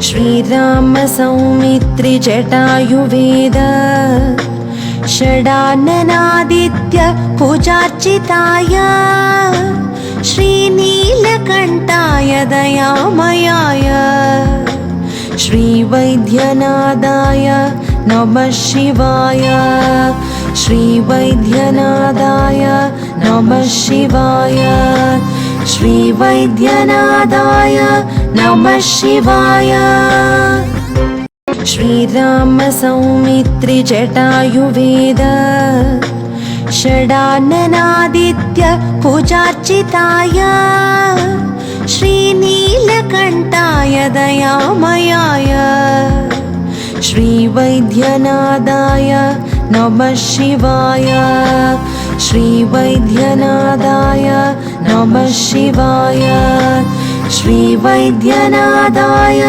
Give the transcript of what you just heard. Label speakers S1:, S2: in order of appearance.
S1: श्रीराम सौमित्रि जटायुवेद षडाननादित्य पूजार्चिताय श्रीनीलकण्ठाय दयामयाय श्रीवैद्यनाथाय नमः शिवाय श्रीवैद्यनाथाय नमः शिवाय श्रीवैद्यनाथाय नमः शिवाय। श्रीराम सौमित्रि जटायुवेद षडाननादित्य पूजार्चिताय श्रीनीलकण्ठाय दयामयाय श्रीवैद्यनाथाय नमः शिवाय श्रीवैद्यनाथाय नमः शिवाय श्रीवैद्यनाथाय।